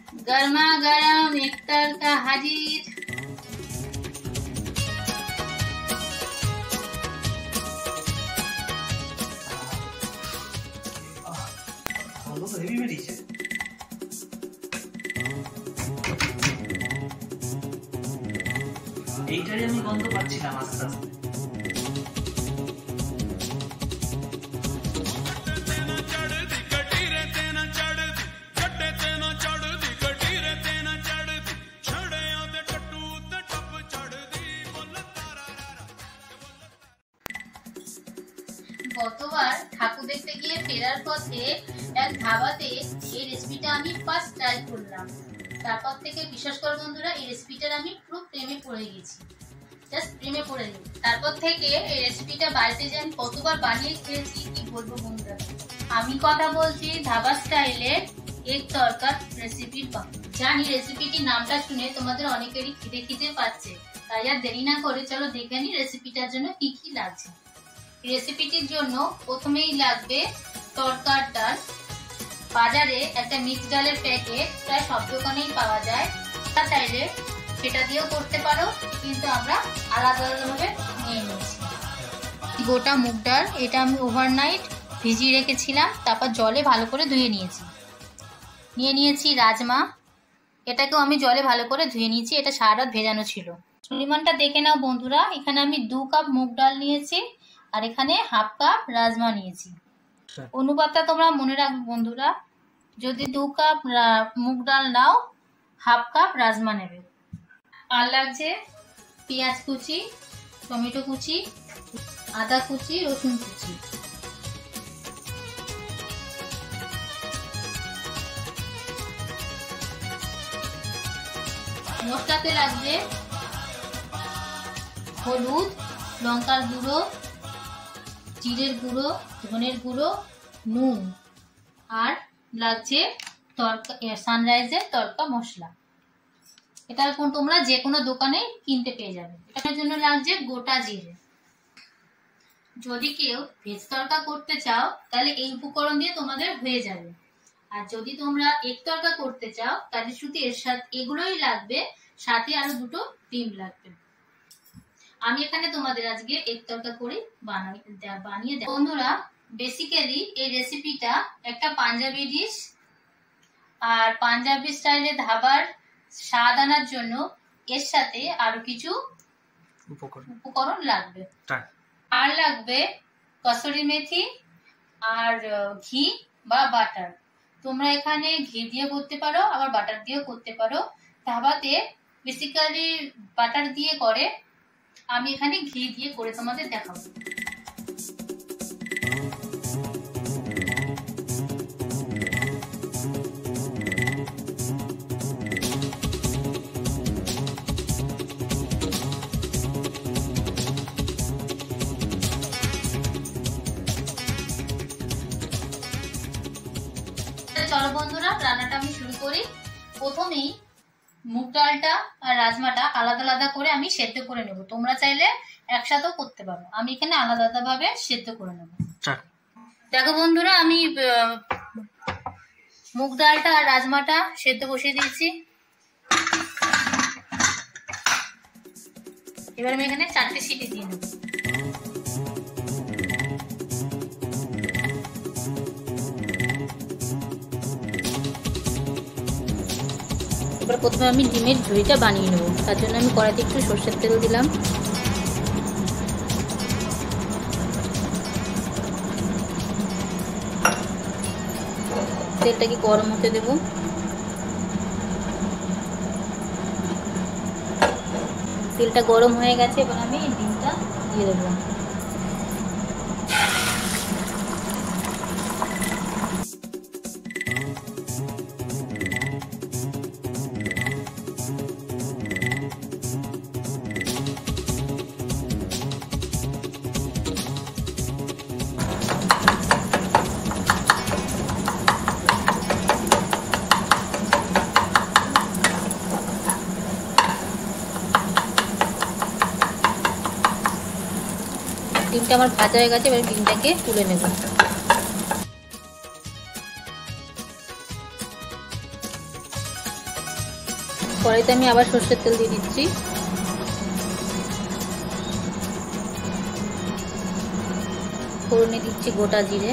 गर्मा गरम एक तड़का हाजिर। এইটাই আমি গন্ধ পাচ্ছিলাম আস্তে আস্তে। গতবার ঠাকুর দেখতে গিয়ে ফেরার পথে এক ধাবাতে এই রেসিপিটা আমি ফার্স্ট ট্রাই করলাম। তারপর থেকে বিশ্বাস করো বন্ধুরা, এই রেসিপিটার আমি পুরো প্রেমে পড়ে গেছি, জাস্ট প্রেমে পড়ে গেছি। তারপর থেকে এই রেসিপিটা বাড়িতে যে আমি কতবার বানিয়ে খেয়েছি কি বলবো বন্ধুরা। আমি কথা বলছি ধাবা স্টাইলে এগ তরকার রেসিপির কথা। জানি রেসিপিটির নামটা শুনে তোমাদের অনেকেরই খিদে খিদে পাচ্ছে, তাই আর দেরি না করে চলো দেখে নিই রেসিপিটার জন্য কি কি লাগছে। রেসিপিটির জন্য প্রথমেই লাগবে তরকার ডাল। বাজারে একটা মিক্স ডালের প্যাকেট প্রায় সব দোকানেই পাওয়া যায়, চাইলে সেটা দিয়েও করতে পারো, কিন্তু আমরা আলাদা আলাদাভাবে নিয়ে নিয়েছি। গোটা মুগ ডাল, এটা আমি ওভারনাইট ভিজিয়ে রেখেছিলাম, তারপর জলে ভালো করে ধুয়ে নিয়েছি। নিয়ে নিয়েছি রাজমা, এটাকেও আমি জলে ভালো করে ধুয়ে নিয়েছি, এটা সারা রাত ভেজানো ছিল। পরিমাণটা দেখে নাও বন্ধুরা, এখানে আমি 2 কাপ মুগ ডাল নিয়েছি আর এখানে হাফ কাপ রাজমা নিয়েছি। অনুপাতটা তোমরা মনে রাখবে বন্ধুরা, যদি 2 কাপ মুগ ডাল নাও হাফ কাপ রাজমা নেবে। আর লাগছে পেঁয়াজ কুচি, টমেটো কুচি, আদা কুচি, রসুন কুচি। মশলাতে লাগবে হলুদ, লঙ্কার গুঁড়ো, জিরের গুঁড়ো, ধনের গুঁড়ো, নুন, আর লাগছে সানরাইজের তড়কা মশলা। এটা তোমরা যে কোনো দোকানে কিনতে পেয়ে যাবে। এটার জন্য লাগছে গোটা জিরে। যদি কেউ ভেজ তড়কা করতে চাও তাহলে এই উপকরণ দিয়ে তোমাদের হয়ে যাবে, আর যদি তোমরা এগ তড়কা করতে চাও তাহলে শুধু এর সাথে এগুলোই লাগবে, সাথে আরো 2টো ডিম লাগবে। আমি এখানে তোমাদের আজকে এগ তড়কা করে বানিয়ে দেব। বন্ধুরা বেসিক্যালি এই রেসিপিটা একটা পাঞ্জাবি ডিশ, আর পাঞ্জাবি স্টাইলে ধাবার স্বাদ আনার জন্য এর সাথে আরো কিছু উপকরণ লাগবে। আর লাগবে কসুরি মেথি আর ঘি বা বাটার। তোমরা এখানে ঘি দিয়ে করতে পারো, আবার বাটার দিয়েও করতে পারো। ধাবাতে বেসিক্যালি বাটার দিয়ে করে, আমি এখানে ঘি দিয়ে করে তোমাদের দেখাবো। চলো বন্ধুরা রান্নাটা আমি শুরু করি। প্রথমেই মুগ ডালটা আর রাজমাটা আলাদা আলাদা করে আমি সেদ্ধ করে নেব। তোমরা চাইলে একসাথেও করতে পারো, আমি এখানে আলাদা আলাদা ভাবে সেদ্ধ করে নেব। দেখো বন্ধুরা আমি মুগ ডালটা আর রাজমাটা সেদ্ধ বসিয়ে দিয়েছি। এবার আমি এখানে 4টে সিটি দিয়ে নেব। এবার প্রথমে আমি ডিমের ঝুড়িটা বানিয়ে নেব, তার জন্য আমি কড়াইতে একটু সরষের তেল দিলাম। তেলটাকে গরম হতে দেব। তেলটা গরম হয়ে গেছে, এবার আমি ডিমটা দিয়ে দেবো। ডিমটা আমার ভাজা হয়ে গেছে, এবার ডিমটাকে তুলে নেব। কড়াইতে আমি আবার সর্ষের তেল দিয়ে দিচ্ছি। ফোড়নে দিচ্ছি গোটা জিরে,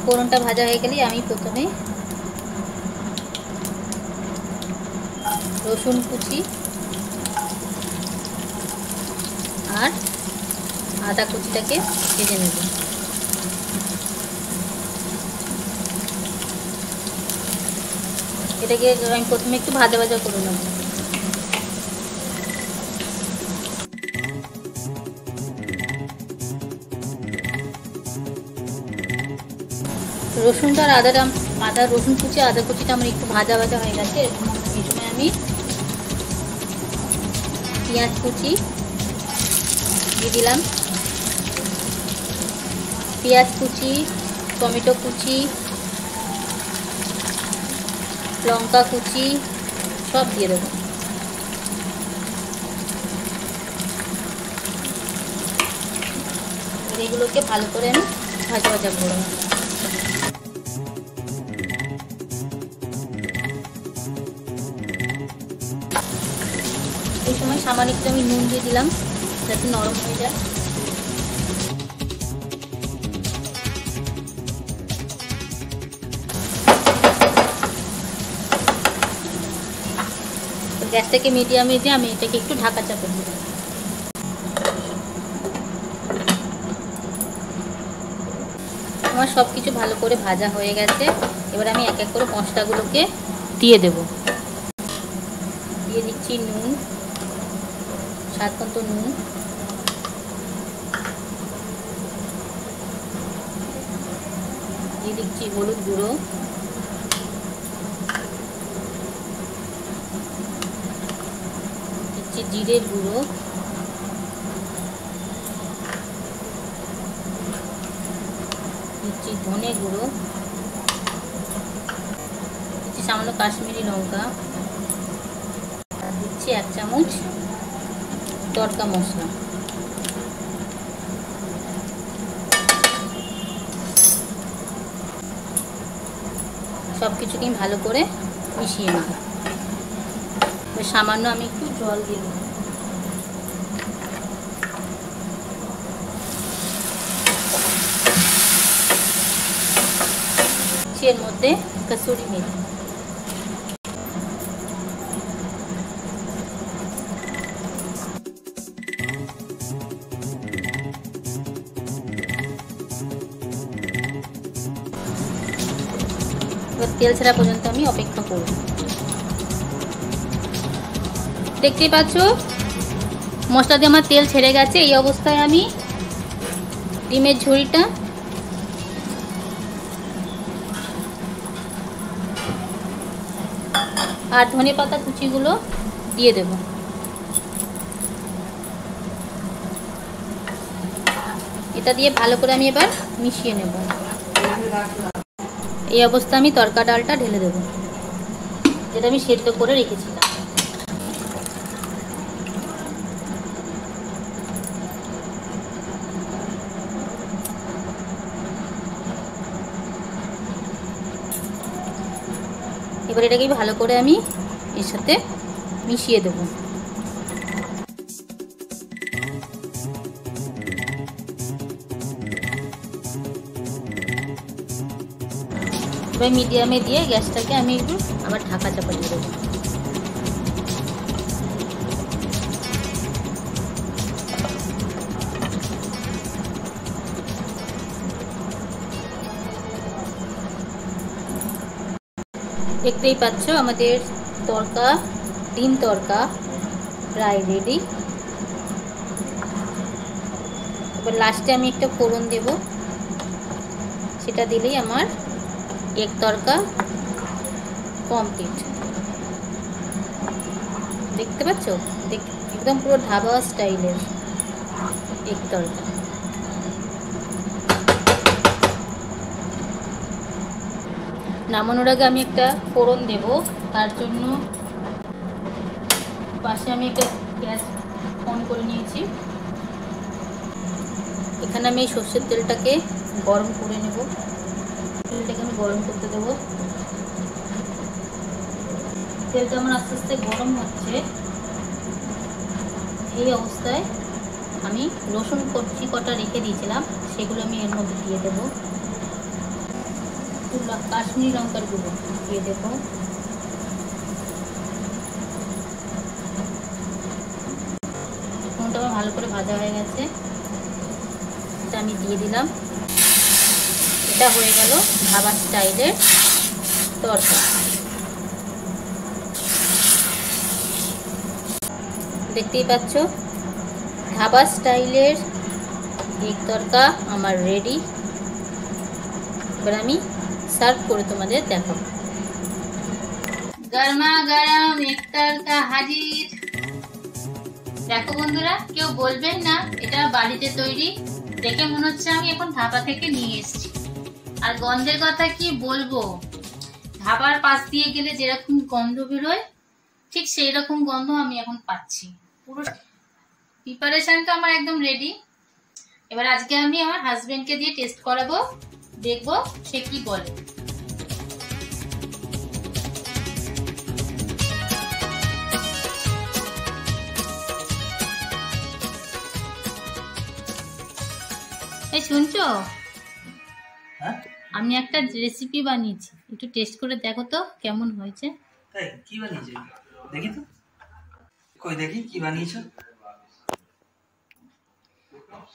ফোড়নটা ভাজা হয়ে গেলে আমি প্রথমে রসুন কুচি আর আদা কুচিটাকে ভেজে নেব। এটাকে আমি প্রথমে একটু ভাজা ভাজা করে নেব। রসুনটা আর আদা রসুন কুচি আদা কুচিটা আমার একটু ভাজা ভাজা হয়ে গেছে। এই সময় আমি পেঁয়াজ কুচি দিয়ে দিলাম, পেঁয়াজ কুচি, টমেটো কুচি, লঙ্কা কুচি সব দিয়ে দেবো। এগুলোকে ভালো করে আমি ভাজা ভাজা করব। এই সময় সামান্য একটু আমি নুন দিয়ে দিলাম যাতে নরম হয়ে যায়। গ্যাসটাকে মিডিয়ামে দিয়ে আমি এটাকে একটু ঢাকা চাপা দেব। আমার সব কিছু ভালো করে ভাজা হয়ে গেছে। এবার আমি এক এক করে মশলাগুলোকে দিয়ে দেব। দিয়ে দিচ্ছি নুন, স্বাদ মতো নুন, দিয়ে দিচ্ছি হলুদ গুঁড়ো, দিচ্ছি জিরের গুঁড়ো, দিচ্ছি ধনে গুঁড়ো, দিচ্ছি সামান্য কাশ্মীরি লঙ্কা, আর দিচ্ছি 1 চামচ তড়কা মশলা। সব কিছুকে ভালো করে মিশিয়ে নেব। সামান্য আমি একটু জল দিয়ে দেব। এর মধ্যে কসুরি মেথি, তেল ছাড়া পর্যন্ত আমি অপেক্ষা করব। দেখতেই পাচ্ছ মশলা দিয়ে আমার তেল ছেড়ে গেছে। এই অবস্থায় আমি ডিমের ঝুড়িটা আর ধনেপাতা কুচিগুলো দিয়ে দেব। এটা দিয়ে ভালো করে আমি এবার মিশিয়ে নেব। এই অবস্থা আমি তড়কা ডালটা ঢেলে দেব, যেটা আমি সেদ্ধ করে রেখেছিলাম। এবার এটাকে ভালো করে আমি এর সাথে মিশিয়ে দেব। এবার মিডিয়ামে দিয়ে গ্যাসটাকে আমি একটু আবার ঢাকা চাপা দিয়ে দেবো। দেখতেই পাচ্ছ আমাদের তড়কা, ডিম তড়কা প্রায় রেডি। এবার লাস্টে আমি একটা ফোড়ন দেব, সেটা দিলেই আমার এগ তড়কা কমপ্লিট। দেখতে পাচ্ছ একদম পুরো ধাবা স্টাইলের এগ তড়কা। নামানোর আগে আমি একটা ফোড়ন দেব, তার জন্য পাশে আমি একটা গ্যাস অন করে নিয়েছি। এখানে আমি এই সর্ষের তেলটাকে গরম করে নেব। তেলটাকে আমি গরম করতে দেব। তেলটা আমার আস্তে আস্তে গরম হচ্ছে। এই অবস্থায় আমি রসুন কচি কটা রেখে দিয়েছিলাম, সেগুলো আমি এর মধ্যে দিয়ে দেবো। কাশ্মীরি লঙ্কার গুঁড়ো দিয়ে দেবো। ফোনটা আমার ভালো করে ভাজা হয়ে গেছে, এটা আমি দিয়ে দিলাম। এটা হয়ে গেল ধাবা স্টাইলের তরকা। দেখতেই পাচ্ছ ধাবা স্টাইলের এগ তরকা আমার রেডি। এবার আমি সার্ভ করে তোমাদের দেখাবো। গরমা গরম এগ তরকা হাজির। দেখো বন্ধুরা, কেউ বলবেন না এটা বাড়িতে তৈরি। দেখে মনে হচ্ছে আমি এখন ধাবা থেকে নিয়ে এসেছি। আর গন্ধের কথা কি বলবো, ধাবার পাশ দিয়ে গেলে যেরকম গন্ধ বেরোয় ঠিক সেই রকম গন্ধ আমি এখন পাচ্ছি। পুরো প্রিপারেশনটা আমার একদম রেডি। এবার আজকে আমি আমার হাজবেন্ডকে দিয়ে টেস্ট করাবো, দেখবো সে কি বলে। এই শুনছো, আমি একটা রেসিপি বানিয়েছি, একটু টেস্ট করে দেখো তো কেমন হয়েছে। তাই কি বানিয়েছো? দেখি তো, কই দেখি কি বানিয়েছো।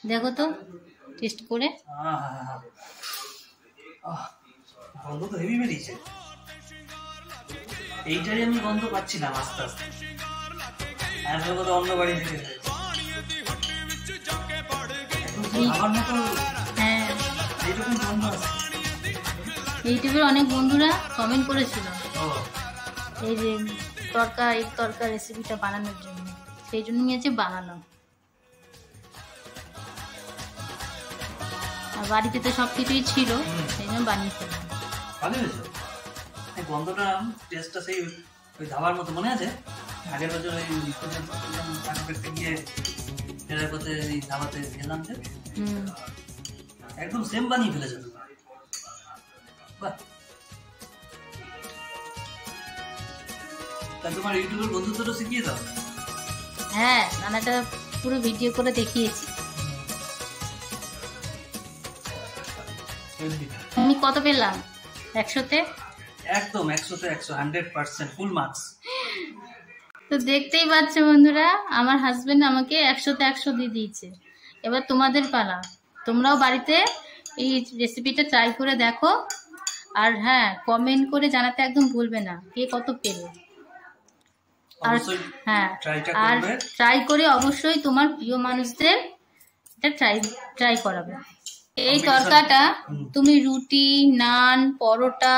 দেখো তো টেস্ট করে। গন্ধ তো হেভি বেরিয়েছে। এইটাই আমি গন্ধ পাচ্ছিলাম আস্তে আস্তে। অন্য বাড়ি থেকে আমার মতো এইরকম গন্ধ আছে। ইউটিউবের অনেক বন্ধুরা কমেন্ট করেছিল এই যে এগ তরকা রেসিপিটা বানানোর জন্য, সেই জন্য নিয়েছে বানালাম। আর বাড়িতে তো সবকিছুই ছিল, সেই জন্য বানিয়ে ফেললাম। ভালো হয়েছে গন্ধটা, টেস্টটা সেই ওই ধাবার মতো মনে আছে। আগের বছর ওই করতে গিয়ে করতে এই ধাবাতে খেলাম, একদম সেম বানিয়ে ফেলেছে। তা তোমার ইউটিউবের বন্ধুদেরও শিখিয়ে দাও। হ্যাঁ, রান্নাটা পুরো ভিডিও করে দেখিয়েছি। আমি কত পেলাম? 100-তে একদম 100-তে 100, 100% ফুল মার্কস। তো দেখতেই পাচ্ছ বন্ধুরা, আমার হাজবেন্ড আমাকে 100-তে 100 দিয়ে দিয়েছে। এবার তোমাদের পালা, তোমরাও বাড়িতে এই রেসিপিটা ট্রাই করে দেখো। আর হ্যাঁ, কমেন্ট করে জানাতে একদম ভুলবে না কে কত পেলে। আর হ্যাঁ, আর ট্রাই করে অবশ্যই তোমার প্রিয় মানুষদের এটা ট্রাই করাবে। এই তরকাটা তুমি রুটি, নান, পরোটা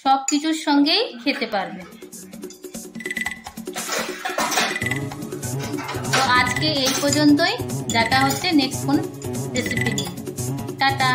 সবকিছুর সঙ্গেই খেতে পারবে। তো আজকে এই পর্যন্তই, দেখা হচ্ছে নেক্সট কোন রেসিপি নিয়ে। টাটা।